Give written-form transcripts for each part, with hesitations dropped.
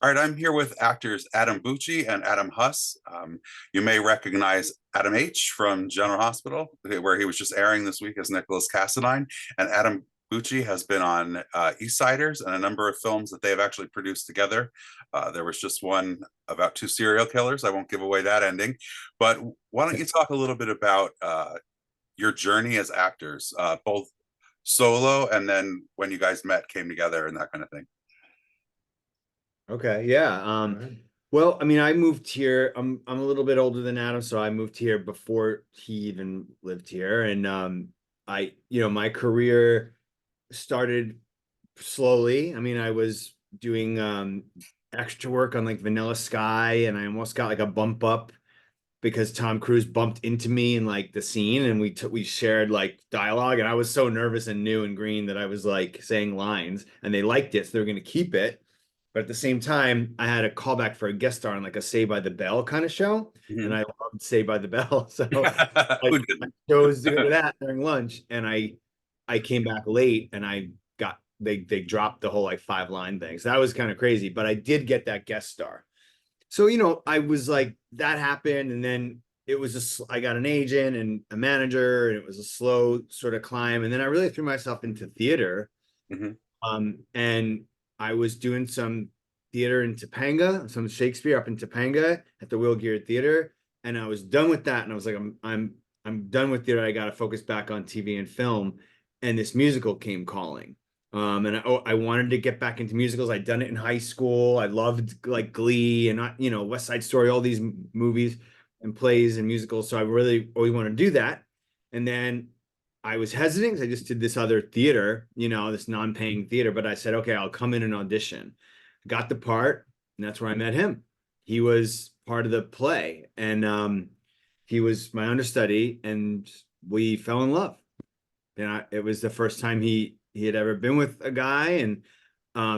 All right, I'm here with actors Adam Bucci and Adam Huss. You may recognize Adam H. from General Hospital, where he was just airing this week as Nicholas Cassadine. And Adam Bucci has been on East Siders and a number of films that they have actually produced together. There was just one about two serial killers. I won't give away that ending. But why don't you talk a little bit about your journey as actors, both solo and then when you guys met, came together, and that kind of thing? Okay, yeah. Well, I mean, I moved here. I'm a little bit older than Adam, so I moved here before he even lived here. And my career started slowly. I mean, I was doing extra work on like Vanilla Sky, and I almost got like a bump up because Tom Cruise bumped into me in like the scene, and we shared like dialogue, and I was so nervous and new and green that I was like saying lines, and they liked it, so they were going to keep it. But at the same time, I had a callback for a guest star on like a Saved by the Bell kind of show, and Mhm. I loved Saved by the Bell, so like Who I didn't? chose to go to that during lunch, and I came back late, and I got they dropped the whole like 5 line thing, so that was kind of crazy. But I did get that guest star, so I was like that happened, and then I got an agent and a manager, and it was a slow sort of climb, and then I really threw myself into theater. Mhm. And I was doing some theater in Topanga, some Shakespeare up in Topanga at the Will Gear Theater, and I was done with that. And I was like, I'm done with theater. I got to focus back on TV and film. And this musical came calling. And I wanted to get back into musicals. I'd done it in high school. I loved like Glee and West Side Story, all these movies and plays and musicals. So I really always wanted to do that. And then I was hesitant because I just did this other theater, this non-paying theater, but I said, okay, I'll come in and audition. Got the part, and that's where I met him. He was part of the play, and he was my understudy, and we fell in love. And it was the first time he had ever been with a guy, and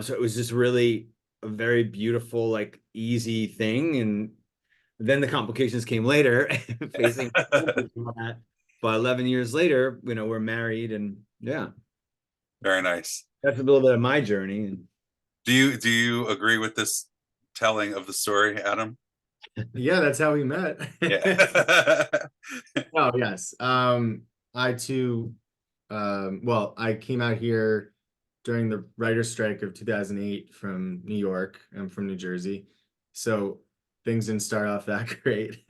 so it was just really a very beautiful, like easy thing. And then the complications came later, facing that. But 11 years later, we're married, and yeah, Very nice. that's a little bit of my journey. And Do you agree with this telling of the story, Adam? Yeah, that's how we met. Yeah. Oh, yes. I too, well, I came out here during the writer's strike of 2008 from New York. I'm from New Jersey. So things didn't start off that great.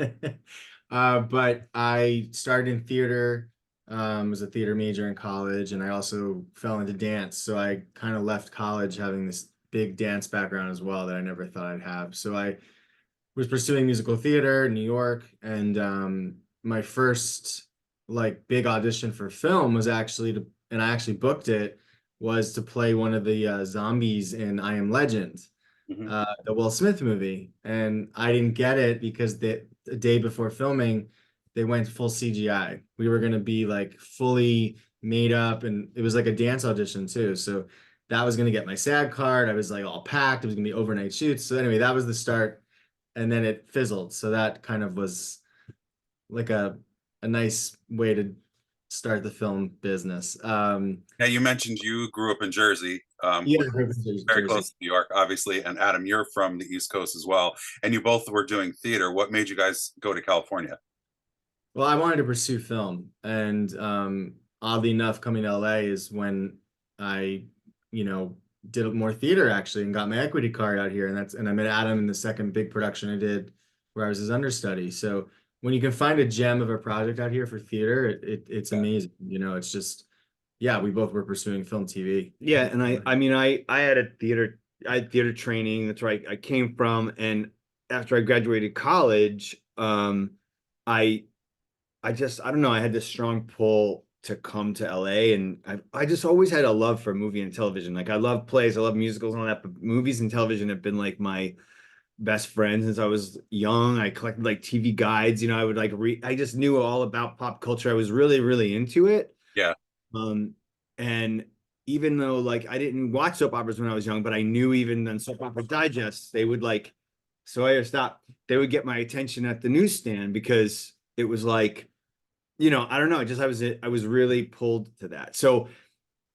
But I started in theater, was a theater major in college, and I also fell into dance. So I kind of left college having this big dance background as well that I never thought I'd have. So I was pursuing musical theater in New York, and my first like big audition for film was actually to, and I actually booked it, was to play one of the zombies in I Am Legend, Mhm. the Will Smith movie, and I didn't get it because the day before filming, they went full CGI. We were gonna be like fully made up, and it was like a dance audition too. So that was gonna get my SAG card. I was like all packed. It was gonna be overnight shoots. So anyway, that was the start, and then it fizzled. So that kind of was like a nice way to start the film business. Now, you mentioned you grew up in Jersey, Yeah, which is very Jersey. close to New York, obviously. And Adam, you're from the East Coast as well, and you both were doing theater. What made you guys go to California? Well, I wanted to pursue film, and oddly enough, coming to LA is when I, you know, did more theater actually and got my equity card out here, and I met Adam in the second big production I did, where I was his understudy. So when you can find a gem of a project out here for theater, it's Yeah. amazing. It's just, yeah, we both were pursuing film TV. yeah, and I mean, I had theater training. That's right. I came from, and after I graduated college, I I don't know, I had this strong pull to come to LA, and I just always had a love for movie and television. Like I love plays, I love musicals and all that, but movies and television have been like my best friend since I was young. I collected like TV guides, I would like read, I just knew all about pop culture. I was really, really into it. Yeah. Um, and even though like I didn't watch soap operas when I was young, but I knew even on soap opera digests, they would like, so I stopped, they would get my attention at the newsstand because it was like, I don't know, just I was really pulled to that. So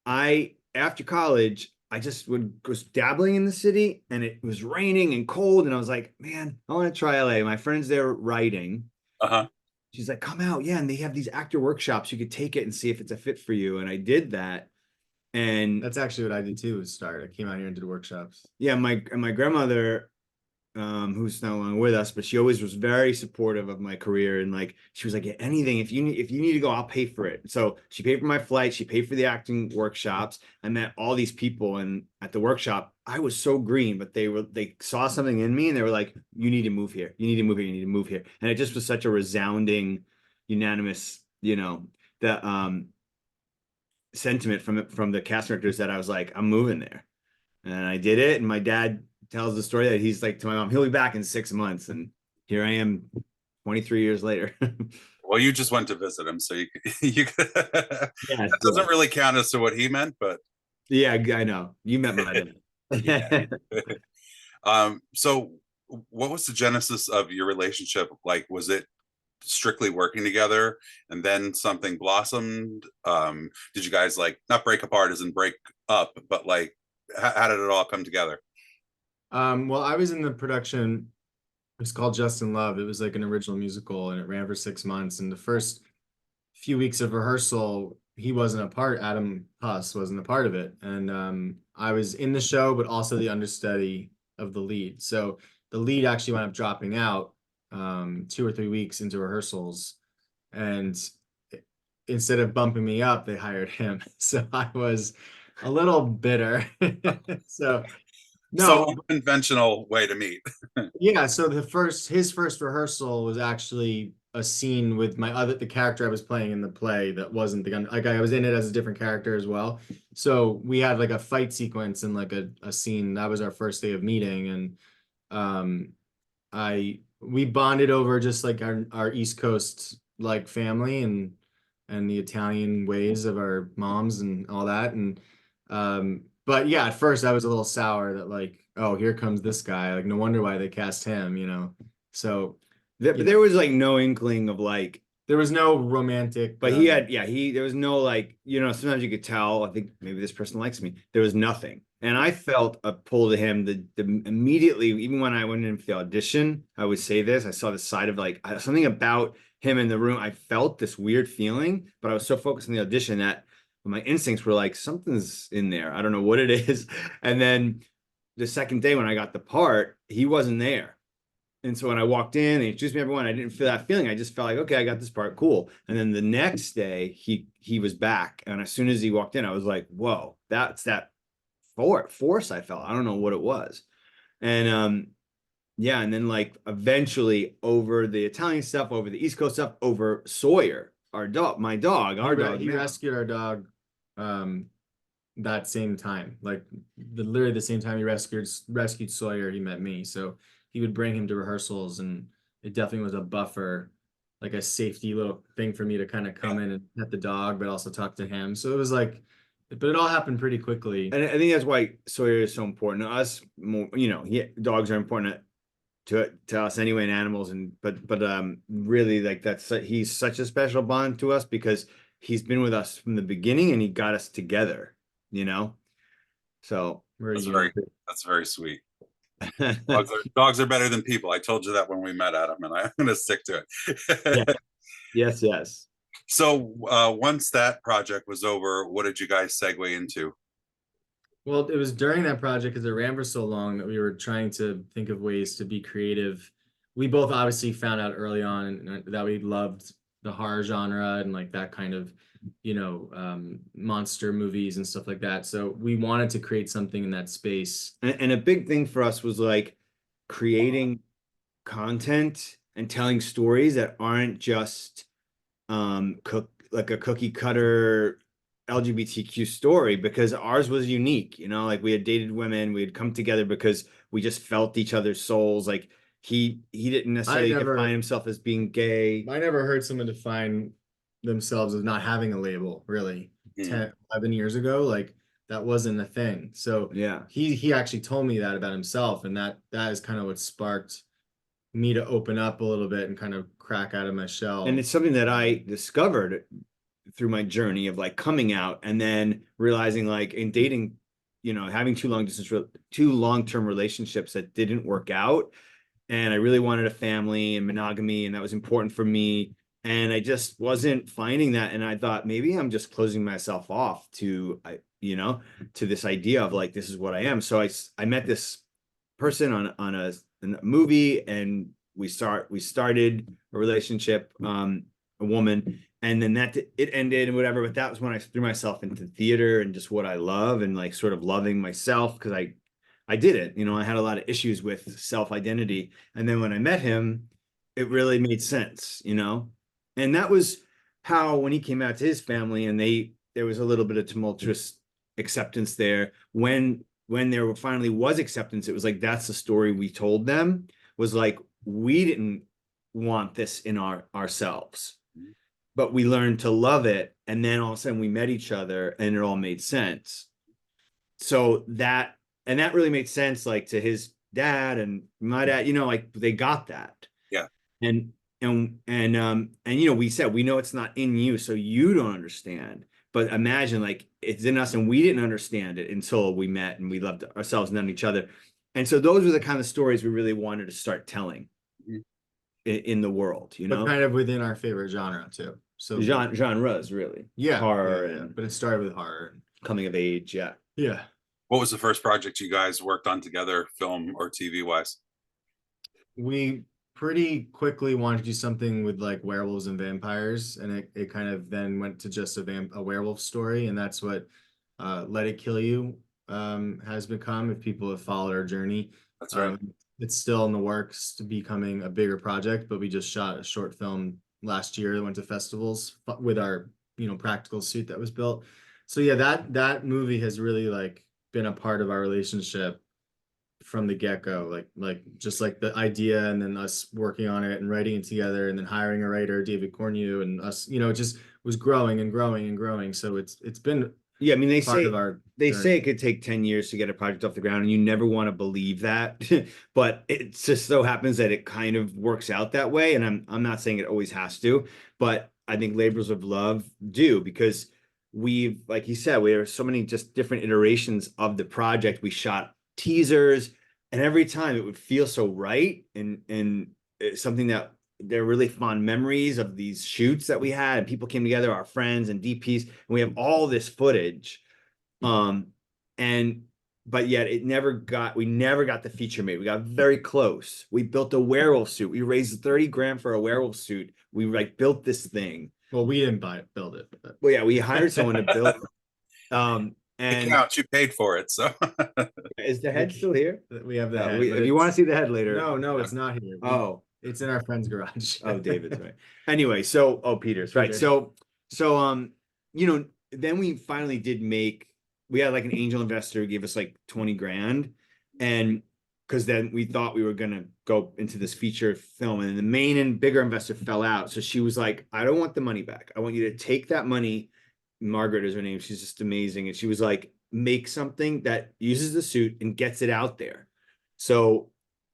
after college, I just was dabbling in the city, and it was raining and cold, and I was like, man, I want to try LA. My friend's there writing. Uh-huh. She's like, come out, yeah, and they have these actor workshops. You could take it and see if it's a fit for you. And I did that, and That's actually what I did too, was start. I came out here and did workshops. yeah, my grandmother, who's no longer with us, but she always was very supportive of my career, and like she was like, yeah, anything, if you need to go, I'll pay for it. So she paid for my flight, she paid for the acting workshops. I met all these people, and at the workshop I was so green, but they saw something in me, and they were like, you need to move here, you need to move here, you need to move here. And it just was such a resounding, unanimous, the sentiment from the cast directors, that I was like, I'm moving there. And I did it. And my dad tells the story that he's like to my mom, he'll be back in 6 months. And here I am 23 years later. Well, you just went to visit him, so you that Yeah, doesn't really count as to what he meant, but yeah, I know. You met my dad. yeah. So what was the genesis of your relationship? Like, was it strictly working together and then something blossomed? Did you guys like not break apart as in break up, but like how did it all come together? Well, I was in the production. It's called Just in Love. It was like an original musical, and it ran for 6 months. And the first few weeks of rehearsal, he wasn't a part. Adam Huss wasn't a part of it, and I was in the show, but also the understudy of the lead. So the lead actually wound up dropping out 2 or 3 weeks into rehearsals, and instead of bumping me up, they hired him. So I was a little bitter. So So no, unconventional way to meet. yeah, so his first rehearsal was actually a scene with the character I was playing in the play that wasn't the gun. Like I was in it as a different character as well. So we had like a fight sequence and like a scene. That was our first day of meeting. And we bonded over just like our East Coast like family and the Italian ways of our moms and all that. And but yeah, at first I was a little sour that like, oh, here comes this guy. Like, no wonder why they cast him, you know. So But there was like no inkling of like, there was no romantic, but he had, yeah, there was no like, sometimes you could tell, I think maybe this person likes me. There was nothing. And I felt a pull to him the immediately, even when I went in for the audition, I would say this, I saw the side of like something about him in the room. I felt this weird feeling, but I was so focused on the audition that my instincts were like, something's in there. I don't know what it is. And then the second day when I got the part, he wasn't there. And so when I walked in, they introduced me to everyone, I didn't feel that feeling. I just felt like, okay, I got this part, cool. And then the next day, he was back. And as soon as he walked in, I was like, whoa, that's that force I felt. I don't know what it was. And yeah, and then like eventually over the Italian stuff, over the East Coast stuff, over Sawyer, our dog, he rescued our dog that same time. Like literally the same time he rescued Sawyer, he met me. So he would bring him to rehearsals, and it definitely was a buffer, like a safety little thing for me to kind of come in and pet the dog, but also talk to him. So it was like, but it all happened pretty quickly. And I think that's why Sawyer is so important to us. More, dogs are important to us anyway, and animals, but really like he's such a special bond to us because he's been with us from the beginning and he got us together, so That's very sweet. Dogs are better than people. I told you that when we met, Adam, and I'm gonna stick to it. Yeah. Yes. So once that project was over, what did you guys segue into? Well, it was during that project, because it ran for so long, that we were trying to think of ways to be creative. We both obviously found out early on that we loved the horror genre and like that kind of, monster movies and stuff like that. So we wanted to create something in that space. And a big thing for us was like creating content and telling stories that aren't just like a cookie cutter LGBTQ story, because ours was unique, like we had dated women, we had come together because we just felt each other's souls. Like he didn't necessarily define himself as being gay. I never heard someone define themselves as not having a label, really. 10, 11 years ago, like that wasn't a thing. So yeah, he actually told me that about himself, and that is kind of what sparked me to open up a little bit and kind of crack out of my shell. And it's something that I discovered through my journey of like coming out and then realizing like in dating you know, having two long-term relationships that didn't work out. And I really wanted a family and monogamy, and that was important for me. And I just wasn't finding that. And I thought maybe I'm just closing myself off to, you know, to this idea of like, this is what I am. So I met this person on a movie, and we started a relationship, a woman, and then it ended and whatever. But that was when I threw myself into theater and just what I love, and like sort of loving myself, because I did it. You know, I had a lot of issues with self-identity. And then when I met him, it really made sense, you know? And that was how, when he came out to his family, and there was a little bit of tumultuous acceptance there. When there finally was acceptance, it was like, that's the story we told them, was like, we didn't want this in ourselves, but we learned to love it. And then all of a sudden we met each other and it all made sense. So that really made sense, like to his dad and my dad, you know, like they got that. Yeah. And you know, we said, we know it's not in you, so you don't understand. But imagine, like, it's in us, and we didn't understand it until we met and we loved ourselves and then each other. And so those were the kind of stories we really wanted to start telling in the world, you know, But kind of within our favorite genre too. So genres, really. yeah, Horror yeah. and But it started with horror. coming of age. Yeah. Yeah. What was the first project you guys worked on together, film or TV wise? We pretty quickly wanted to do something with like werewolves and vampires, and it kind of then went to just a werewolf story, and that's what Let It Kill You has become, if people have followed our journey. That's right. It's still in the works to becoming a bigger project, but we just shot a short film last year that went to festivals with our, you know, practical suit that was built. So yeah, that movie has really like been a part of our relationship from the get-go, like just like the idea, and then us working on it and writing it together, and then hiring a writer, David Cornu, and us, you know, it just was growing and growing and growing. So it's been, yeah, I mean, they part say of our they journey. say it could take 10 years to get a project off the ground, and you never want to believe that. But it just so happens that it kind of works out that way. And I'm not saying it always has to, but I think labors of love do, because we've, like you said, we have so many just different iterations of the project. We shot teasers, and every time it would feel so right, and it's something that they're really fond memories of these shoots that we had, and people came together, our friends and DPs, and we have all this footage. And but yet we never got the feature made. We got very close. We built a werewolf suit. We raised 30 grand for a werewolf suit. We like built this thing. Well, we didn't build it, but Well, yeah, we hired someone to build it. It And counts, you paid for it, so. is the head still here? we have the No, head. But if you want to see the head later. no, it's not here. Oh, It's in our friend's garage. oh, David's right. Anyway, so Peter's right. Peter. So you know, then we finally did we had like an angel investor who gave us like 20 grand, and because then we thought we were gonna go into this feature film, and the main and bigger investor fell out. So she was like, I don't want the money back. I want you to take that money. Margaret is her name. She's just amazing. And she was like, make something that uses the suit and gets it out there. So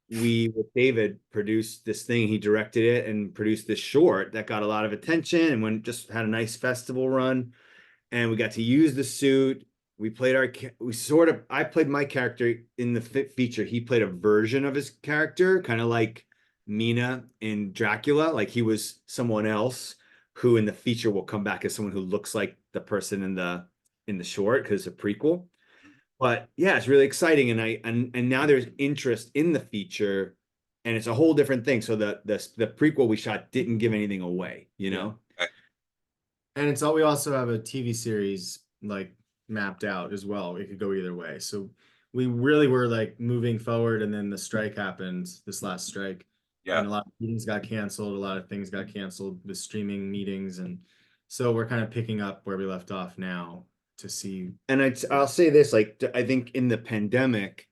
we, with David, produced this thing. He directed it and produced this short that got a lot of attention, and just had a nice festival run. And we got to use the suit. We played I played my character in the feature. He played a version of his character, kind of like Mina in Dracula. Like he was someone else who in the feature will come back as someone who looks like the person in the short, because it's a prequel. But yeah, it's really exciting, and now there's interest in the feature, and it's a whole different thing. So the prequel we shot didn't give anything away, you know. And we also have a TV series like mapped out as well. It could go either way. So we really were like moving forward, and then the strike happened, this last strike. Yeah. And a lot of meetings got canceled, a lot of things got canceled with streaming meetings, and so we're kind of picking up where we left off now to see. And I'll say this, like, I think in the pandemic,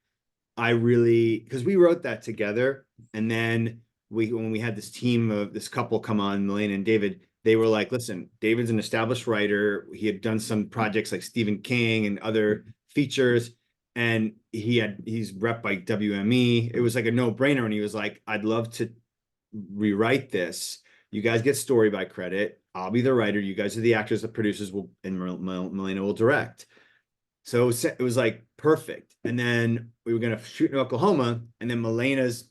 because we wrote that together, and then when we had this team of this couple come on, Milena and David, they were like, listen, David's an established writer. He had done some projects like Stephen King and other features, and he's rep by WME. It was like a no-brainer, and he was like, I'd love to rewrite this. You guys get story by credit. I'll be the writer. You guys are the actors, the producers, and Milena will direct. So it was like perfect. And then we were gonna shoot in Oklahoma, and then Melena's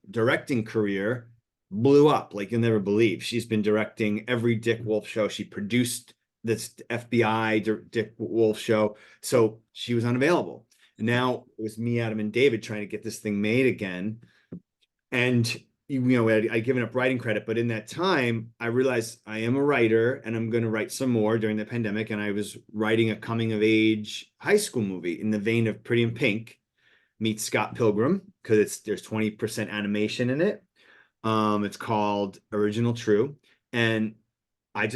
directing career blew up like you'll never believe. She's been directing every Dick Wolf show. She produced this FBI Dick Wolf show, so she was unavailable. And now it was me, Adam, and David trying to get this thing made again. And you know, I'd given up writing credit, but in that time, I realized I am a writer and I'm going to write some more during the pandemic. And I was writing a coming of age high school movie in the vein of Pretty in Pink meets Scott Pilgrim, because there's 20% animation in it. It's called Original True. And I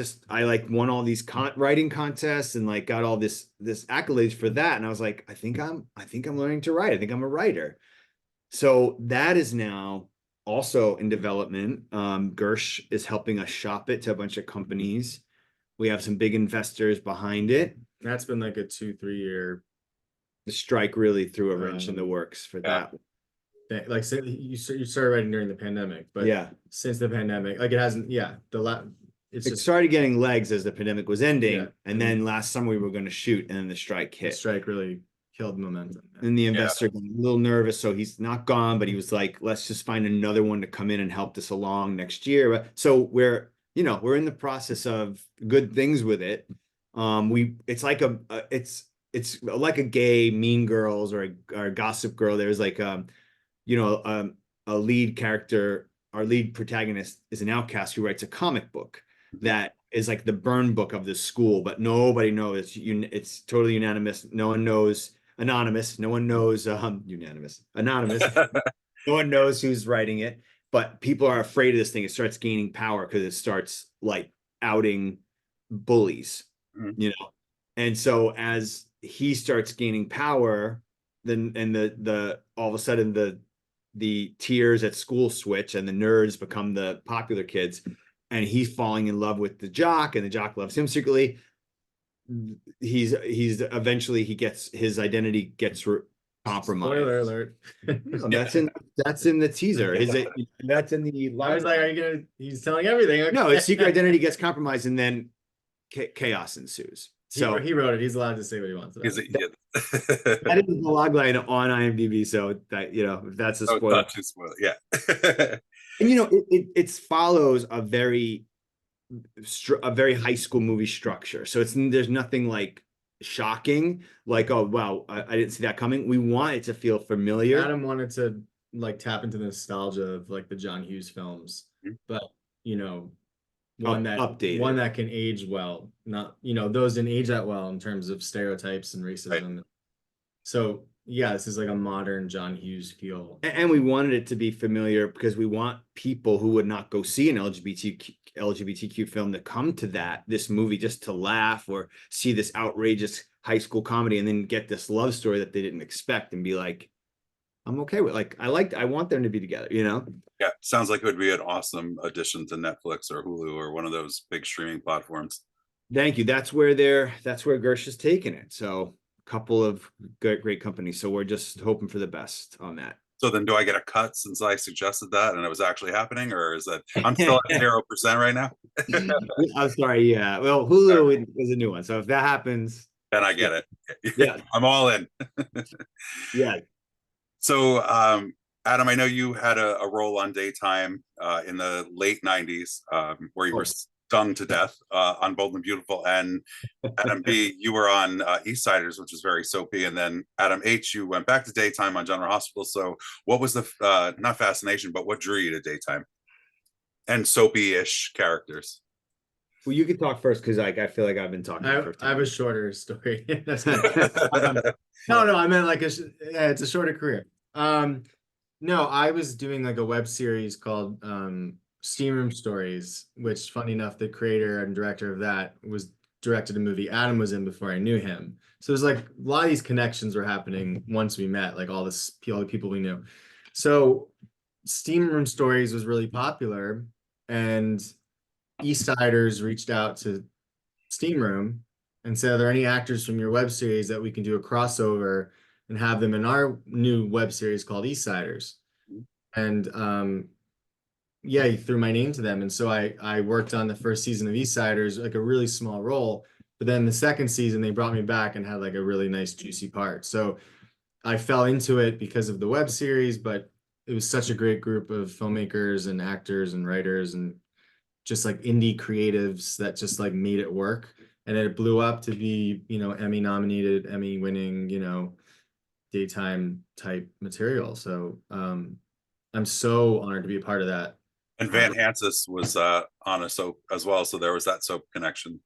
like won all these writing contests and like got all this accolades for that. And I was like, I think I'm learning to write. I think I'm a writer. So that is now also in development. Gersh is helping us shop it to a bunch of companies. We have some big investors behind it. That's been like a 2-3 year. The strike really threw a wrench in the works for that. Like, so you started writing during the pandemic, but Yeah, since the pandemic, like it hasn't. Yeah, it started getting legs as the pandemic was ending, Yeah. and then last summer we were going to shoot, and then the strike the hit. strike really killed momentum. And the investor got a little nervous, so he's not gone, but he was like, let's just find another one to come in and help this along next year. So we're in the process of good things with it. It's like it's like a gay Mean Girls or a Gossip Girl. There's like a lead character. Our lead protagonist is an outcast who writes a comic book that is like the burn book of the school, but nobody knows. It's totally unanimous. No one knows. Anonymous. No one knows. Unanimous. Anonymous. No one knows who's writing it, but people are afraid of this thing. It starts gaining power because it starts like outing bullies, And so as he starts gaining power, then the all of a sudden the tiers at school switch and the nerds become the popular kids, and he's falling in love with the jock, and the jock loves him secretly. He's eventually his identity gets compromised. Spoiler alert. That's in the teaser. That's in the. I was like, are you gonna? He's telling everything. Okay. No, his secret identity gets compromised, and then chaos ensues. So he wrote it. He's allowed to say what he wants. Is it? Yeah. that is the log line on IMDb. So that if that's a spoiler. Not too spoiler. Yeah. And it follows a very high school movie structure. So there's nothing like shocking, like, oh wow, I didn't see that coming. We want it to feel familiar. Adam wanted to like tap into the nostalgia of like the John Hughes films, but one that can age well, not those didn't age that well in terms of stereotypes and racism. Right. So yeah, this is like a modern John Hughes feel. And we wanted it to be familiar because we want people who would not go see an LGBTQ film to come to this movie just to laugh or see this outrageous high school comedy and then get this love story that they didn't expect and be like, I'm okay with I want them to be together, Yeah, sounds like it would be an awesome addition to Netflix or Hulu or one of those big streaming platforms. Thank you. That's where Gersh is taking it. So couple of great companies, so we're just hoping for the best on that. So then do I get a cut since I suggested that and it was actually happening, or is that I'm still at 0% right now? I'm sorry. Yeah, well, Hulu is a new one, so if that happens, then I get it. Yeah. I'm all in. Yeah. So Adam, I know you had a role on Daytime in the late 90s where you were stung to death on Bold and Beautiful, and Adam B, you were on Eastsiders, which was very soapy, and then Adam H, you went back to Daytime on General Hospital. So what was the not fascination, but what drew you to Daytime and soapy-ish characters? Well, you could talk first because I feel like I've been talking. I have a shorter story. No, I meant like it's a shorter career. No, I was doing like a web series called Steam Room Stories, which, funny enough, the creator and director of that was directed a movie Adam was in before I knew him. So it was like a lot of these connections were happening once we met, like all the people we knew. So Steam Room Stories was really popular, and Eastsiders reached out to Steam Room and said, are there any actors from your web series that we can do a crossover and have them in our new web series called Eastsiders? And he threw my name to them. And so I worked on the first season of Eastsiders, like a really small role, But then the second season, they brought me back and had like a really nice juicy part. So I fell into it because of the web series, but it was such a great group of filmmakers and actors and writers and just like indie creatives that just like made it work. And it blew up to be, Emmy nominated, Emmy winning, daytime type material. So I'm so honored to be a part of that. And Van Hansis was on a soap as well, so there was that soap connection.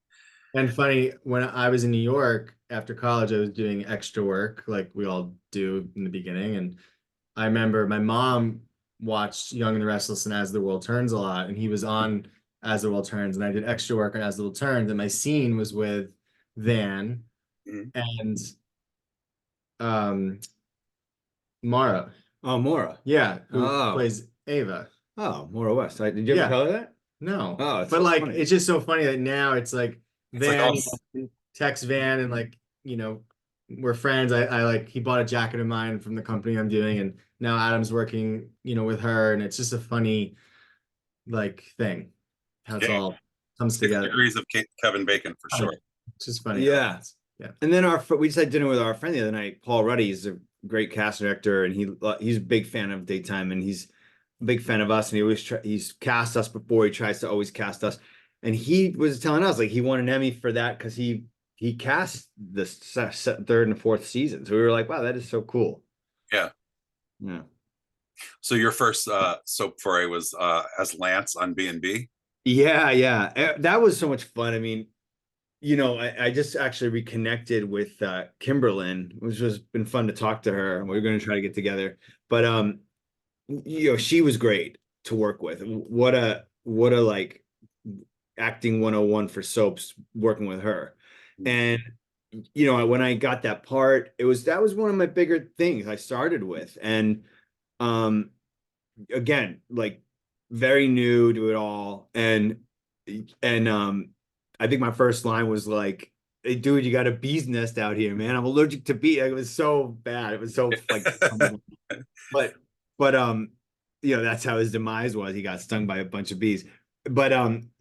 And funny, when I was in New York after college, I was doing extra work like we all do in the beginning. And I remember my mom watched Young and the Restless and As the World Turns a lot, and he was on As the World Turns, and I did extra work on As the World Turns, and my scene was with Van Mhm. and Mara. Oh, Mora. Yeah, who Oh. plays Ava. Oh, Mora West. Did you ever Yeah. tell her that? No. Oh, it's But so like funny. it's just so funny that now it's like It's like, Van text Van and like, we're friends. I like he bought a jacket of mine from the company I'm doing, and now Adam's working, with her, and it's just a funny like thing. How it's yeah, all comes 6 together. degrees of Kevin Bacon for sure. It's just funny. Yeah. Yeah. And then we just had dinner with our friend the other night, Paul Ruddy. He's a great cast director, and he's a big fan of daytime, and he's a big fan of us. And he's cast us before. He tries to always cast us, and he was telling us like he won an Emmy for that because he cast the third and fourth season. So we were like, wow, that is so cool. Yeah. Yeah. So your first soap foray was as Lance on B&B. Yeah, yeah. That was so much fun. I mean, I just actually reconnected with Kimberlyn, which has been fun to talk to her. We're going to try to get together. But she was great to work with. What a like acting 101 for soaps working with her. And when I got that part, that was one of my bigger things I started with. And again, like very new to it all. And I think my first line was like, "Hey, dude, you got a bee's nest out here, man. I'm allergic to bee." It was so bad. It was so like, but that's how his demise was. He got stung by a bunch of bees. But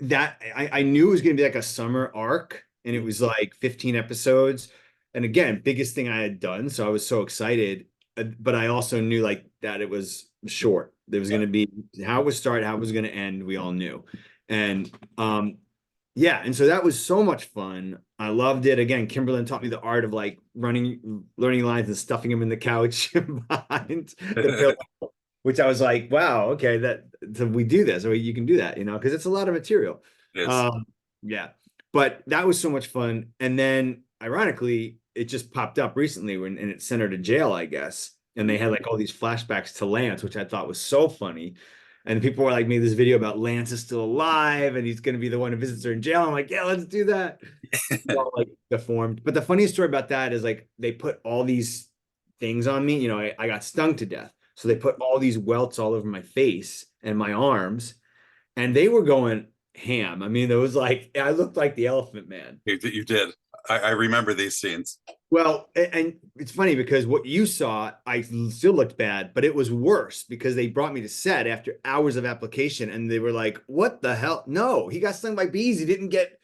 that I knew it was gonna be like a summer arc, and it was like 15 episodes. And again, biggest thing I had done, so I was so excited. But I also knew like that it was short. There was gonna be how it would start, how it was gonna end. We all knew, and yeah, and so that was so much fun. I loved it. Again, Kimberlyn taught me the art of like learning lines and stuffing them in the couch behind the pillow, which I was like, wow, okay, so we do this, or you can do that, because it's a lot of material. Yes. Yeah, but that was so much fun. And then ironically, it just popped up recently and it sent her to jail, I guess. And they had like all these flashbacks to Lance, which I thought was so funny. And people were like, made this video about Lance is still alive and he's going to be the one who visits her in jail. I'm like, yeah, let's do that. All like deformed. But the funniest story about that is like they put all these things on me. I got stung to death. So they put all these welts all over my face and my arms, and they were going ham. I mean, it was like I looked like the Elephant Man. You did. I remember these scenes. Well, and it's funny because what you saw, I still looked bad, but it was worse because they brought me to set after hours of application and they were like, what the hell? No, he got stung by bees. He didn't get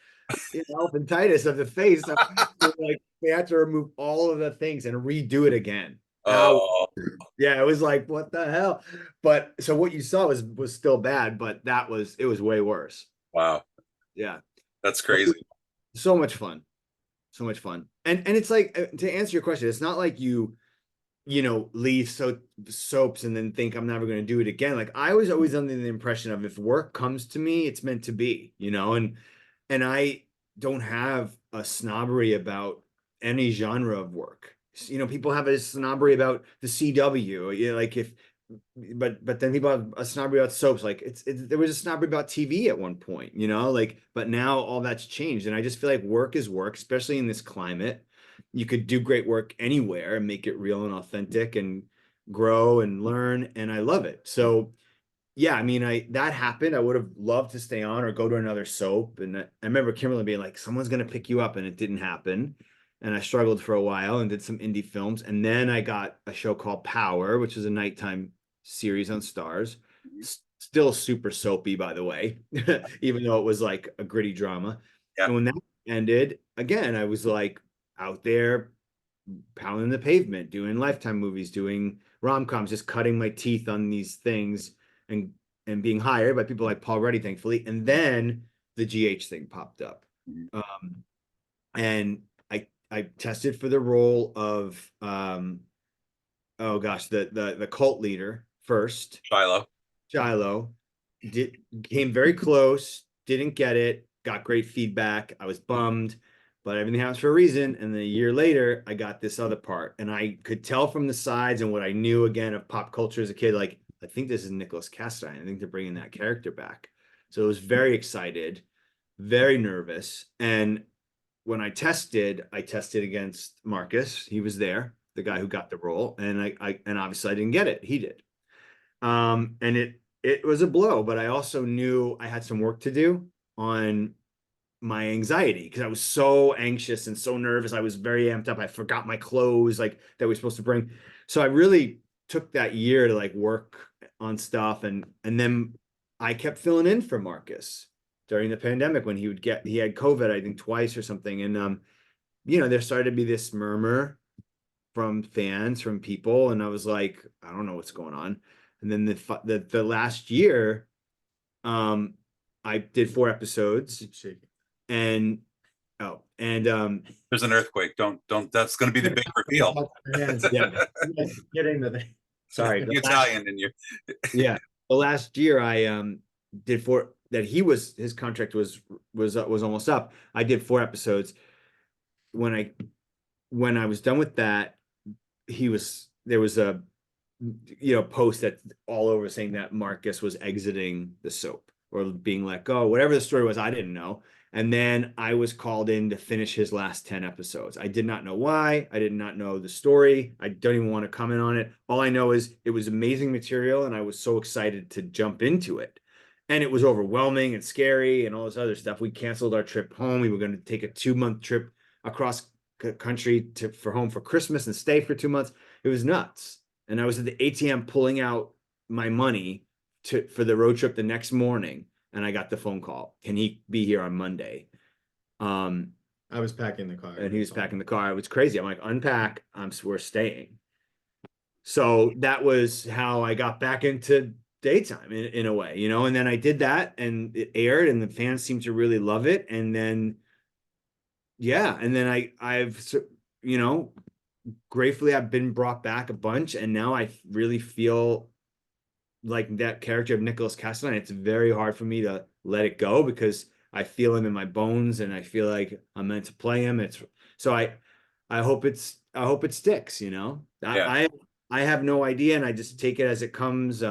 elephantitis of the face. So, like they had to remove all of the things and redo it again. Oh, Yeah, it was like, what the hell? But so what you saw was still bad, but it was way worse. wow. Yeah. That's crazy. So much fun. So much fun. And it's like to answer your question, it's not like you leave soaps and then think I'm never going to do it again. Like I was always under the impression of if work comes to me, it's meant to be, and I don't have a snobbery about any genre of work. People have a snobbery about the CW, like but then people have a snobbery about soaps. Like there was a snobbery about TV at one point, but now all that's changed. And I just feel like work is work, especially in this climate. You could do great work anywhere and make it real and authentic and grow and learn. And I love it. So yeah, I mean, that happened. I would have loved to stay on or go to another soap. And I remember Kimberly being like, someone's going to pick you up, and it didn't happen. And I struggled for a while and did some indie films. And then I got a show called Power, which is a nighttime series on Stars. Still super soapy, by the way, even though it was like a gritty drama. Yeah. And when ended, again, I was like out there pounding the pavement, doing Lifetime movies, doing rom-coms, just cutting my teeth on these things and being hired by people like Paul Ruddy, thankfully. And then the GH thing popped up. Mhm. And I tested for the role of oh gosh, the cult leader first, Shiloh. Shiloh. Came very close, didn't get it, got great feedback. I was bummed, but everything happens for a reason. And then a year later, I got this other part. And I could tell from the sides and what I knew again of pop culture as a kid, like, I think this is Nicholas Castine. I think they're bringing that character back. So I was very excited, very nervous. And when I tested against Marcus. He was there, the guy who got the role. And and obviously I didn't get it. He did. And it was a blow, but I also knew I had some work to do on my anxiety because I was so anxious and so nervous. I was very amped up. I forgot my clothes like that we were supposed to bring. So I really took that year to like work on stuff and then I kept filling in for Marcus during the pandemic when he had COVID, I think twice or something. And there started to be this murmur from fans, from people, and I was like, I don't know what's going on. And then the last year, I did 4 episodes, and There's an earthquake. Don't. That's going to be the big reveal. yeah, getting the thing. Sorry, The Italian in you. yeah, the last year I did 4 that his contract was almost up. I did 4 episodes. When I was done with that, there was a post that all over saying that Marcus was exiting the soap or being let go, whatever the story was. I didn't know. And then I was called in to finish his last 10 episodes. I did not know why. I did not know the story. I don't even want to comment on it. All I know is it was amazing material and I was so excited to jump into it. And it was overwhelming and scary and all this other stuff. We canceled our trip home. We were going to take a 2-month trip across country for home for Christmas and stay for 2 months. It was nuts. And I was at the ATM pulling out my money for the road trip the next morning. And I got the phone call. Can he be here on Monday? I was packing the car. And he was packing the car. It was crazy. I'm like, unpack. We're staying. So that was how I got back into daytime in a way, and then I did that and it aired and the fans seemed to really love it. And then, yeah. And then I've, gratefully I've been brought back a bunch and now I really feel like that character of Nicholas Castine. It's very hard for me to let it go because I feel him in my bones and I feel like I'm meant to play him. I hope it sticks, Yeah. I have no idea and I just take it as it comes.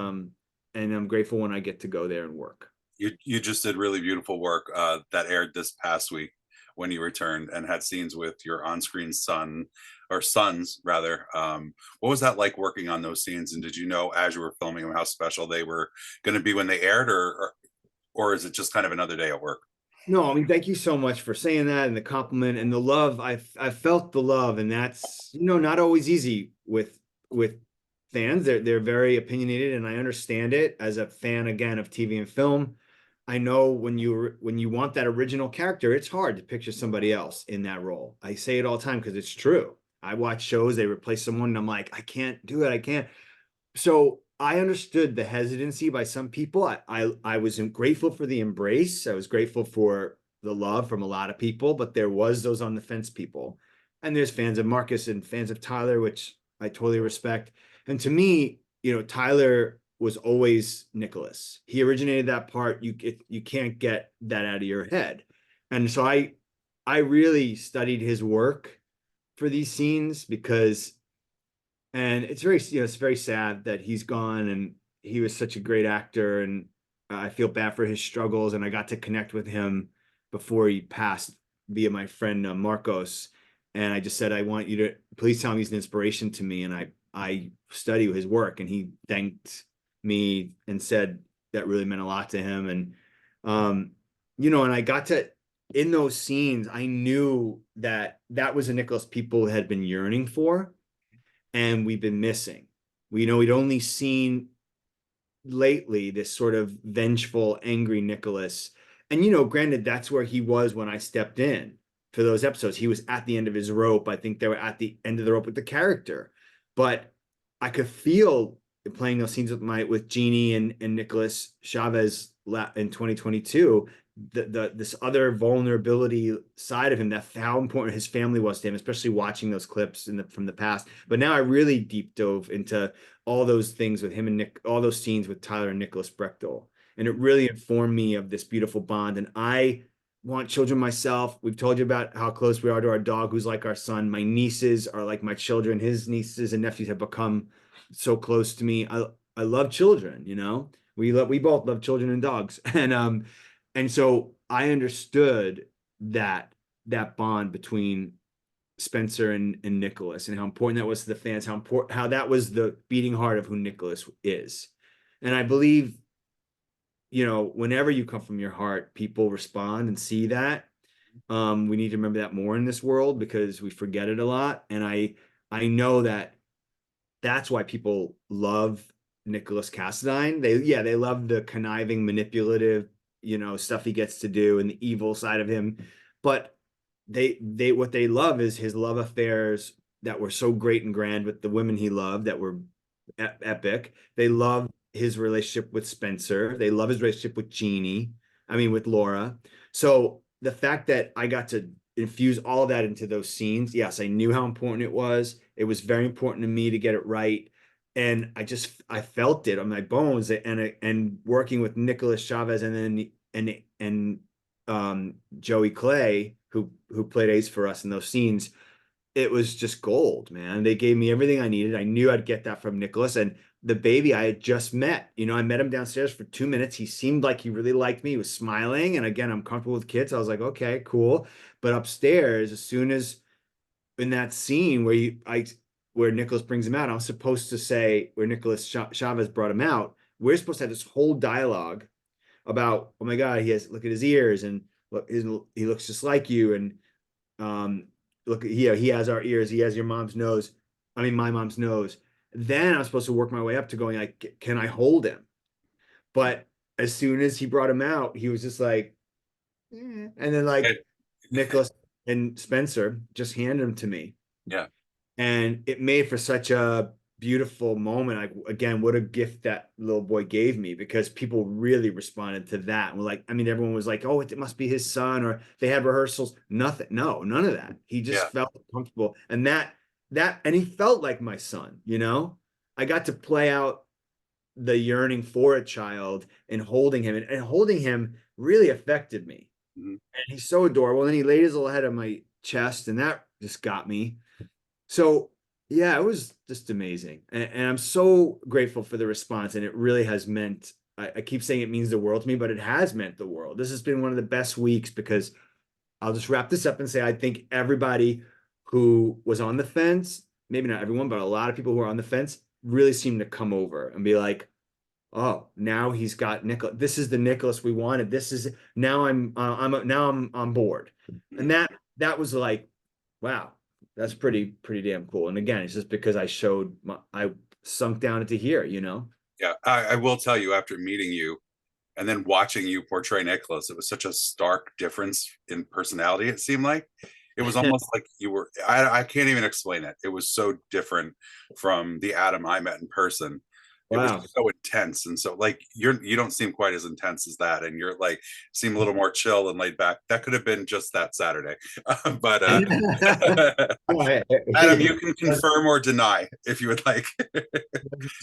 And I'm grateful when I get to go there and work. You just did really beautiful work that aired this past week when you returned and had scenes with your on-screen son or sons rather. What was that like working on those scenes? And did you know as you were filming them how special they were going to be when they aired, or is it just kind of another day at work? No, I mean, thank you so much for saying that and the compliment and the love. I felt the love, and that's not always easy with fans. They're very opinionated, and I understand it as a fan again of TV and film. I know when you want that original character, it's hard to picture somebody else in that role. I say it all the time because it's true. I watch shows, they replace someone, and I'm like, I can't do it. I can't. So I understood the hesitancy by some people. I was grateful for the embrace. I was grateful for the love from a lot of people, but there was those on the fence people. And there's fans of Marcus and fans of Tyler, which I totally respect. And to me, Tyler was always Nicholas. He originated that part. You can't get that out of your head. And so I really studied his work for these scenes and it's very sad that he's gone and he was such a great actor and I feel bad for his struggles and I got to connect with him before he passed via my friend Marcos. And I just said, I want you to please tell him he's an inspiration to me. And I study his work and he thanked me and said that really meant a lot to him. And, and I got to, in those scenes, I knew that was a Nicholas people had been yearning for and we've been missing. We'd only seen lately this sort of vengeful, angry Nicholas. And, granted, that's where he was when I stepped in. for those episodes. He was at the end of his rope. I think they were at the end of the rope with the character, but I could feel playing those scenes with Jeannie and Nicholas Chavez in 2022, this other vulnerability side of him, that how important his family was to him, especially watching those clips from the past. But now I really deep dove into all those things with him and Nick, all those scenes with Tyler and Nicholas Brechtel. And it really informed me of this beautiful bond. And I want children myself. We've told you about how close we are to our dog, who's like our son. My nieces are like my children. His nieces and nephews have become so close to me. I love children, you know. We both love children and dogs. And so I understood that bond between Spencer and Nicholas, and how important that was to the fans, how that was the beating heart of who Nicholas is. And I believe, you know, whenever you come from your heart, people respond and see that. We need to remember that more in this world, because we forget it a lot. And I know that's why people love Nicholas Cassadine. They love the conniving, manipulative, you know, stuff he gets to do and the evil side of him. But what they love is his love affairs that were so great and grand with the women he loved, that were epic. They love his relationship with Spencer. They love his relationship with Jeannie. I mean, with Laura. So the fact that I got to infuse all of that into those scenes, yes, I knew how important it was. It was very important to me to get it right. And I felt it on my bones. And working with Nicholas Chavez and Joey Clay, who played Ace for us in those scenes, it was just gold, man. They gave me everything I needed. I knew I'd get that from Nicholas. And the baby I had just met, you know, I met him downstairs for 2 minutes. He seemed like he really liked me. He was smiling. And again, I'm comfortable with kids. I was like, okay, cool. But upstairs, as soon as in that scene where Nicholas brings him out, I was supposed to say, where Nicholas Chavez brought him out, we're supposed to have this whole dialogue about, oh my God, look at his ears, and look, he looks just like you. And look, he has our ears. He has your mom's nose. I mean, my mom's nose. Then I was supposed to work my way up to going like, can I hold him? But as soon as he brought him out, he was just like, eh. And then like Nicholas and Spencer just handed him to me. Yeah. And it made for such a beautiful moment. Again, what a gift that little boy gave me, because people really responded to that. And like, I mean, everyone was like, oh, it must be his son, or they had rehearsals. Nothing. No, none of that. He just felt comfortable. And and he felt like my son, you know. I got to play out the yearning for a child and holding him, and holding him really affected me. Mm-hmm. And he's so adorable. And then he laid his little head on my chest, and that just got me. So yeah, it was just amazing. And I'm so grateful for the response. And it really has meant, I keep saying it means the world to me, but it has meant the world. This has been one of the best weeks, because I'll just wrap this up and say, I think everybody who was on the fence, maybe not everyone, but a lot of people who are on the fence, really seem to come over and be like, oh, now he's got Nicholas. This is the Nicholas we wanted. This is now I'm on board. And that was like, wow, that's pretty damn cool. And again, it's just because I sunk down into here, you know? Yeah, I will tell you, after meeting you and then watching you portray Nicholas, it was such a stark difference in personality. It seemed like it was almost like you were, I can't even explain it. It was so different from the Adam I met in person. It Wow. was so intense. And so like, you don't seem quite as intense as that. And you're like, seem a little more chill and laid back. That could have been just that Saturday. But Adam, you can confirm or deny if you would like.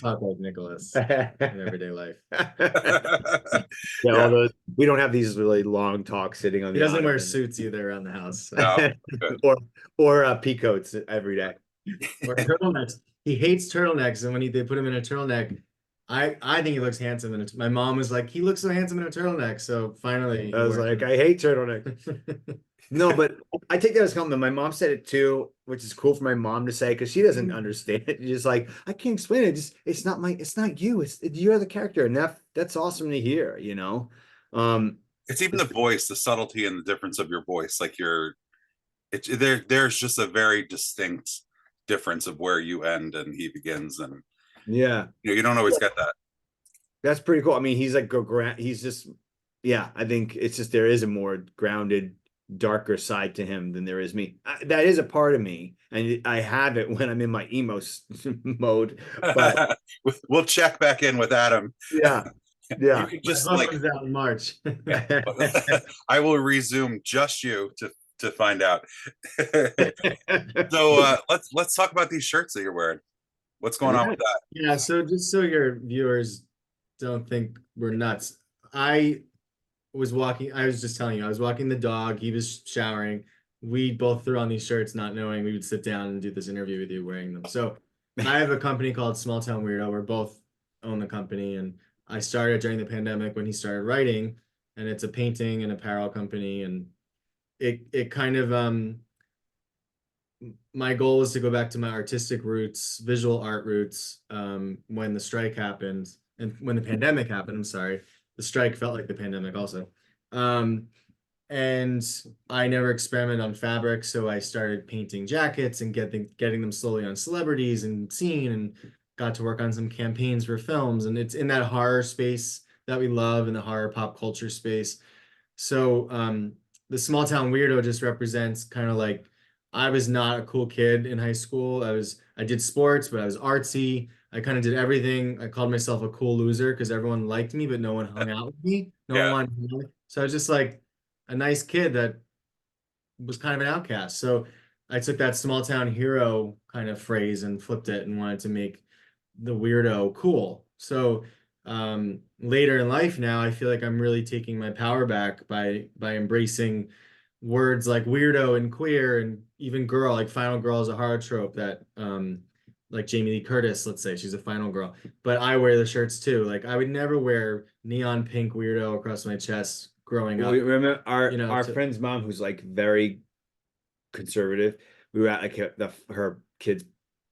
Talk like Nicholas in everyday life. Yeah, although we don't have these really long talks sitting on He the doesn't wear ottoman. suits either around the house. No, or peacoats every day. Or turtlenecks. He hates turtlenecks, and when they put him in a turtleneck, I think he looks handsome in it. My mom was like, he looks so handsome in a turtleneck. So finally, I was like, I hate turtleneck. No, but I take that as a compliment. My mom said it too, which is cool for my mom to say, because she doesn't understand it. She's just like, I can't explain it. It's not you. You're the character, and that's awesome to hear. You know, it's even the voice, the subtlety and the difference of your voice. Like there's just a very distinct difference of where you end and he begins, and yeah, you don't always get that. That's pretty cool. I mean, he's like he's just, yeah. I think it's just there is a more grounded darker side to him than there is me. That is a part of me, and I have it when I'm in my emo mode. But We'll check back in with Adam. yeah, You yeah. can My just book like comes out in March. I will resume just you to find out. So let's talk about these shirts that you're wearing. What's going on Yeah. with that? Yeah, so just so your viewers don't think we're nuts. I was just telling you, I was walking the dog, he was showering. We both threw on these shirts, not knowing we would sit down and do this interview with you wearing them. So I have a company called Small Town Weirdo. We're both own the company, and I started during the pandemic when he started writing, and it's a painting and apparel company, and it kind of my goal was to go back to my artistic roots, visual art roots, when the strike happened and when the pandemic happened. I'm sorry, the strike felt like the pandemic also. And I never experimented on fabric, so I started painting jackets and getting them slowly on celebrities and scene, and got to work on some campaigns for films. And it's in that horror space that we love, in the horror pop culture space. So the Small Town Weirdo just represents kind of like, I was not a cool kid in high school. I did sports, but I was artsy. I kind of did everything. I called myself a cool loser because everyone liked me, but no one hung out with me. No one Yeah. wanted to hang out with me. So I was just like a nice kid that was kind of an outcast. So I took that small town hero kind of phrase and flipped it and wanted to make the weirdo cool. So later in life now, I feel like I'm really taking my power back by embracing words like weirdo and queer and even girl. Like final girl is a horror trope that like Jamie Lee Curtis, let's say she's a final girl, but I wear the shirts too. Like I would never wear neon pink weirdo across my chest growing up. We remember our to- friend's mom, who's like very conservative. We were at like her kid's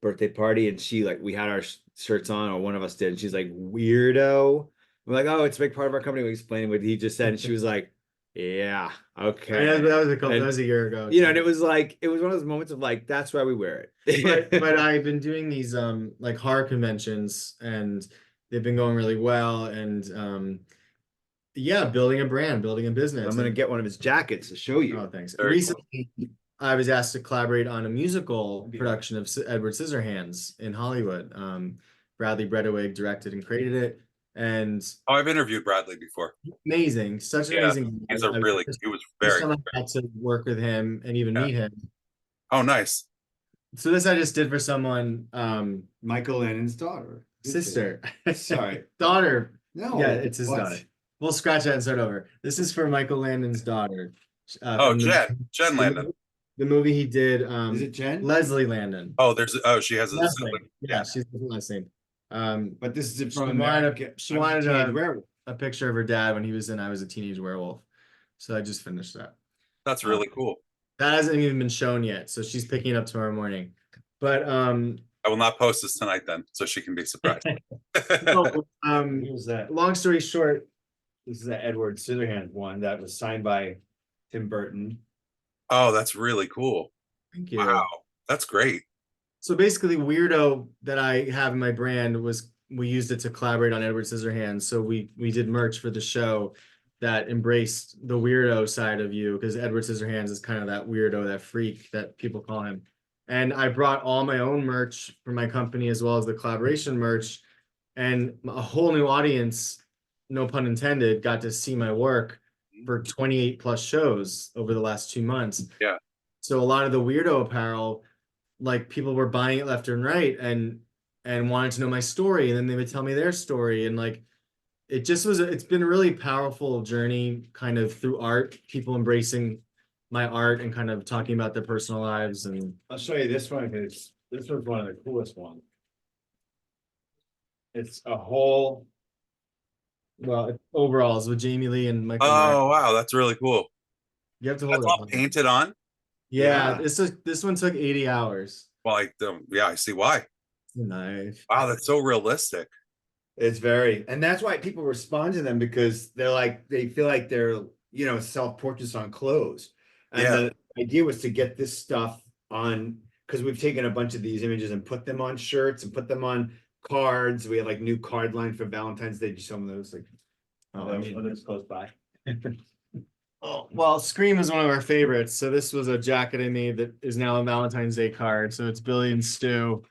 birthday party, and we had our shirts on, or one of us did. And she's like, weirdo. We're like, oh, it's a big part of our company. We explained what he just said, and she was like, yeah, okay. that was that was a year ago. You know, and it was one of those moments of like, that's why we wear it. but I've been doing these like horror conventions, and they've been going really well, and yeah, building a brand, building a business. I'm gonna get one of his jackets to show you. Oh, thanks. Very Recently, I was asked to collaborate on a musical production of Edward Scissorhands in Hollywood. Bradley Bredewig directed and created it, and Oh, I've interviewed Bradley before. amazing, such an Yeah, amazing. He's a really he was First very time I got to work with him and even Yeah. meet him. oh nice. So this I just did for someone, Michael Lennon's daughter. sister, Sorry. daughter. No. Yeah, it's his what? daughter. We'll scratch that and start over. This is for Michael Landon's daughter. Oh, from Jen Landon. The movie he did. Is it Jen? Leslie Landon. Oh, she has a Leslie. sibling. Yeah, she's the last name. But this is She from wanted America. she wanted Teenage a- Werewolf. a picture of her dad when he was in I Was a Teenage Werewolf. So I just finished that. That's really cool. That hasn't even been shown yet, so she's picking it up tomorrow morning. But I will not post this tonight then, so she can be surprised. no, Here's that. long story short, This is the Edward Scissorhands one that was signed by Tim Burton. Oh, that's really cool. thank you. Wow, that's great. So basically, Weirdo that I have in my brand was we used it to collaborate on Edward Scissorhands. So we did merch for the show that embraced the weirdo side of you, because Edward Scissorhands is kind of that weirdo, that freak that people call him. And I brought all my own merch for my company as well as the collaboration merch, and a whole new audience, no pun intended, got to see my work for 28 plus shows over the last 2 months. Yeah. So a lot of the weirdo apparel, like people were buying it left and right and wanted to know my story, and then they would tell me their story, and like it's been a really powerful journey kind of through art, people embracing my art and kind of talking about their personal lives. And I'll show you this one because this was one of the coolest ones. It's a whole. well, overalls with Jamie Lee and Michael. Oh wow, that's really cool. You have to hold That's it all up. painted on. Yeah, Yeah. this one took 80 hours. Well, yeah, I see why. Nice. Wow, that's so realistic. It's very, and that's why people respond to them, because they feel like they're, self-portraits on clothes. And Yeah. the idea was to get this stuff on, because we've taken a bunch of these images and put them on shirts and put them on cards. We have like new card line for Valentine's Day. Some of those like, Oh, I mean, it's close by. Oh, well, Scream is one of our favorites. So this was a jacket I made that is now a Valentine's Day card. So it's Billy and Stu.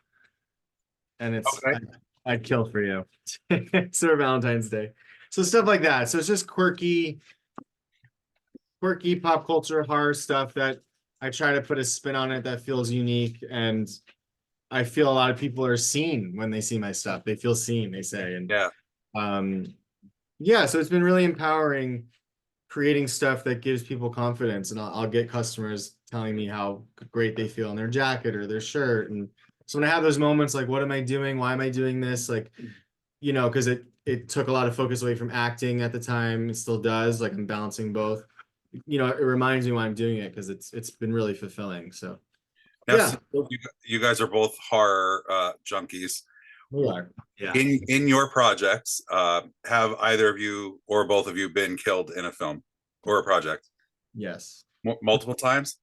And it's Okay. I'd kill for you. It's their Valentine's Day. So stuff like that. So it's just quirky pop culture horror stuff that I try to put a spin on it that feels unique. And I feel a lot of people are seen when they see my stuff. They feel seen, they say. And Yeah. yeah, so it's been really empowering creating stuff that gives people confidence, and I'll get customers telling me how great they feel in their jacket or their shirt. And so when I have those moments like, what am I doing? Why am I doing this? Like, you know, because it took a lot of focus away from acting at the time. It still does. Like I'm balancing both. You know, it reminds me why I'm doing it because it's been really fulfilling. So Now, yeah, since you guys are both horror junkies. we are. Yeah. In your projects, have either of you or both of you been killed in a film or a project Yes. multiple times?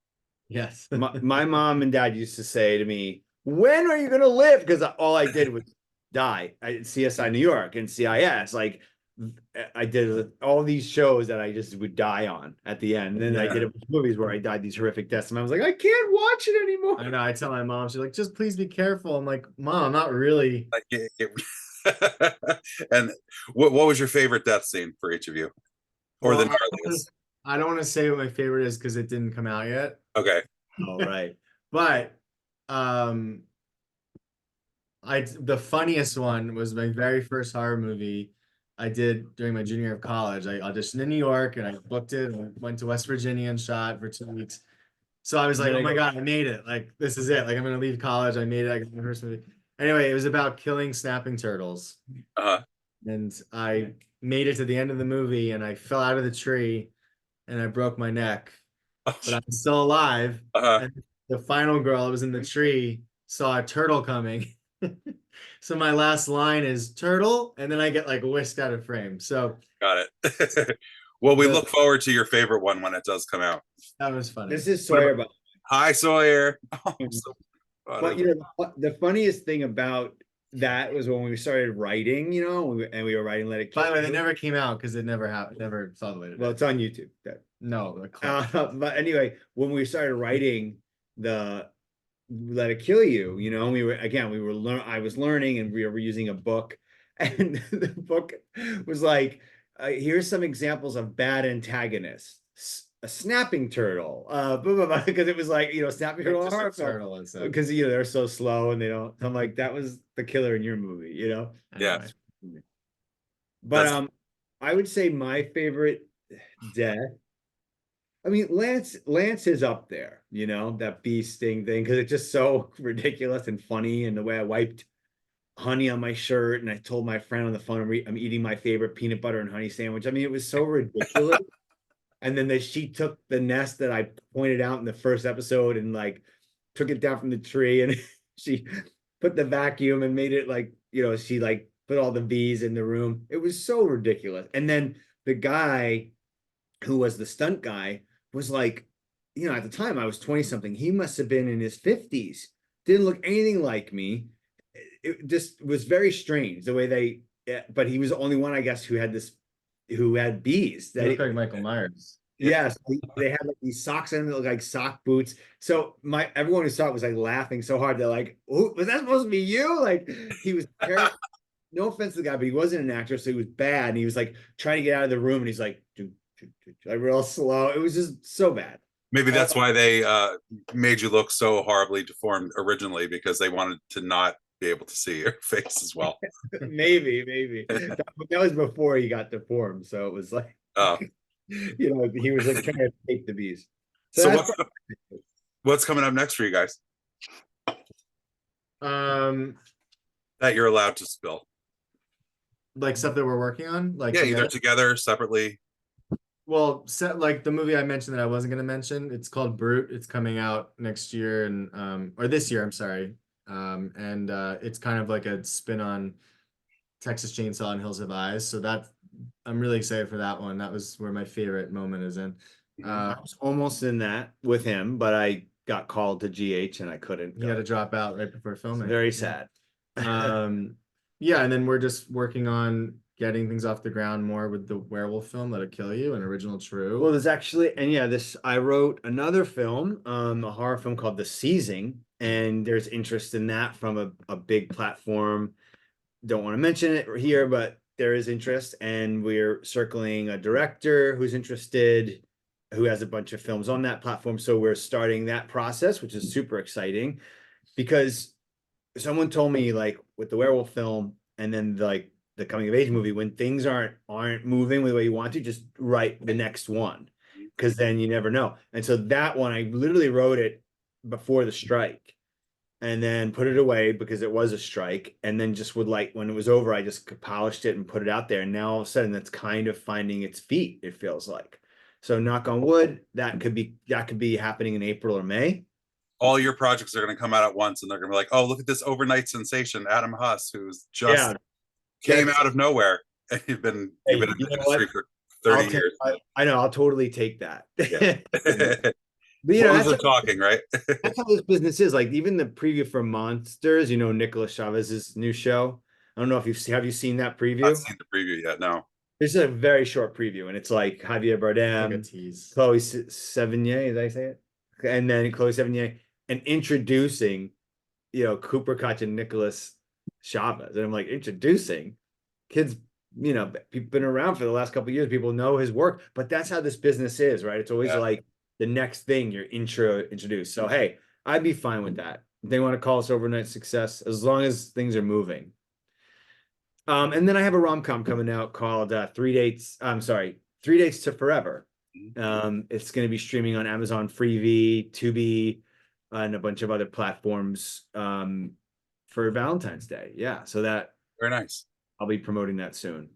Yes. My mom and dad used to say to me, "When are you gonna live?" Because all I did was die. I did CSI New York and CIS. Like I did all these shows that I just would die on at the end. And then I did movies where I died these horrific deaths, and I was like, I can't watch it anymore. I know. I tell my mom, she's like, just please be careful. I'm like, Mom, I'm not really. Like, and what was your favorite death scene for each of you, or the gnarliest? I don't want to say what my favorite is because it didn't come out yet. Okay. All right. But the funniest one was my very first horror movie I did during my junior year of college. I auditioned in New York and I booked it and went to West Virginia and shot for 2 weeks. So I was like, oh my God, I made it. Like, this is it. Like, I'm gonna leave college. I made it. I got my first movie. Anyway, it was about killing snapping turtles. And I made it to the end of the movie and I fell out of the tree and I broke my neck. But I'm still alive. And the final girl that was in the tree saw a turtle coming. So my last line is turtle, and then I get like whisked out of frame. So got it. Well, we look forward to your favorite one when it does come out. that was funny. This is Sawyer. Hi, Sawyer. Oh, But you know, the funniest thing about that was when we started writing, you know, and we were writing Let It Kill By the way, You. they never came out because it never happened. Never saw the way. Well, it's on YouTube. No. But anyway, when we started writing the Let It Kill You, you know, I was learning, and we were using a book, and the book was like, here's some examples of bad antagonists. A snapping turtle, blah, blah, blah, because it was like, you know, snapping turtle, because you know they're so slow and they don't. I'm like, that was the killer in your movie, you know. Yeah. But I would say my favorite death. I mean, Lance is up there, you know, that bee sting thing, because it's just so ridiculous and funny. And the way I wiped honey on my shirt and I told my friend on the phone I'm eating my favorite peanut butter and honey sandwich. I mean, it was so ridiculous. And then she took the nest that I pointed out in the first episode and like took it down from the tree, and she put the vacuum and made it like, you know, she like put all the bees in the room. It was so ridiculous. And then the guy who was the stunt guy was like, you know, at the time I was 20 something. He must have been in his 50s. Didn't look anything like me. It just was very strange the way but he was the only one, I guess, who had bees. That looked like Michael Myers. Yes, they had like these socks in that look like sock boots. So everyone who saw it was like laughing so hard. They're like, "Oh, was that supposed to be you?" Like he was terrible. No offense to the guy, but he wasn't an actor, so he was bad. And he was like trying to get out of the room, and he's like real slow. It was just so bad. Maybe that's why they made you look so horribly deformed originally, because they wanted to not be able to see your face as well. maybe that was before he got deformed, so it was like, you know, he was like trying to take the bees. So what's coming up next for you guys that you're allowed to spill? Like stuff that we're working on, like either together, separately. Well, like the movie I mentioned that I wasn't going to mention, it's called Brute. It's coming out next year or this year, I'm sorry. And it's kind of like a spin on Texas Chainsaw and Hills Have Eyes. So I'm really excited for that one. That was where my favorite moment is in. I was almost in that with him, but I got called to GH and I couldn't. You had to drop out right before filming. Very sad. Yeah, and then we're just working on getting things off the ground more with the werewolf film, Let It Kill You, an original true. Well, there's actually, and yeah, I wrote another film, a horror film called The Seizing, and there's interest in that from a big platform. Don't want to mention it here, but there is interest, and we're circling a director who's interested, who has a bunch of films on that platform. So we're starting that process, which is super exciting, because someone told me, like, with the werewolf film and then like the coming of age movie, when things aren't moving the way you want to, just write the next one, because then you never know. And so that one, I literally wrote it before the strike and then put it away because it was a strike, and then just would, like, when it was over, I just polished it and put it out there, and now all of a sudden that's kind of finding its feet, it feels like. So knock on wood, that could be happening in April or May. All your projects are going to come out at once, and they're going to be like, "Oh, look at this overnight sensation, Adam Huss, who's just came out of nowhere." And you've been in the industry for 30 years. I know, I'll totally take that. Yeah. But you know, we're talking, right? that's how this business is. Like, even the preview for Monsters, Nicholas Chavez's new show. I don't know if have you seen that preview? I've seen the preview yet. No. This is a very short preview, and it's like Javier Bardem, Like a tease. Chloe Sevigny, did I say it? And then Chloe Sevigny, and introducing, Cooper Koch and Nicholas Chavez. And I'm like, introducing kids, people been around for the last couple of years. People know his work, but that's how this business is, right? It's always like the next thing you're introduced. So, hey, I'd be fine with that. If they want to call us overnight success, as long as things are moving. And then I have a rom-com coming out called 3 Dates. I'm sorry, 3 Dates to Forever. It's going to be streaming on Amazon Freevee, Tubi, and a bunch of other platforms for Valentine's Day. Yeah, so that very nice. I'll be promoting that soon.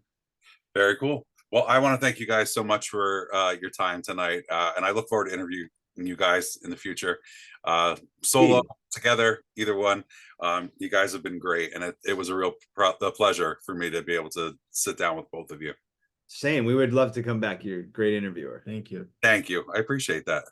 Very cool. Well, I want to thank you guys so much for your time tonight, and I look forward to interviewing you guys in the future, solo, together, either one. You guys have been great, and it was a real pleasure for me to be able to sit down with both of you. Same. We would love to come back. You're a great interviewer. Thank you. Thank you. I appreciate that.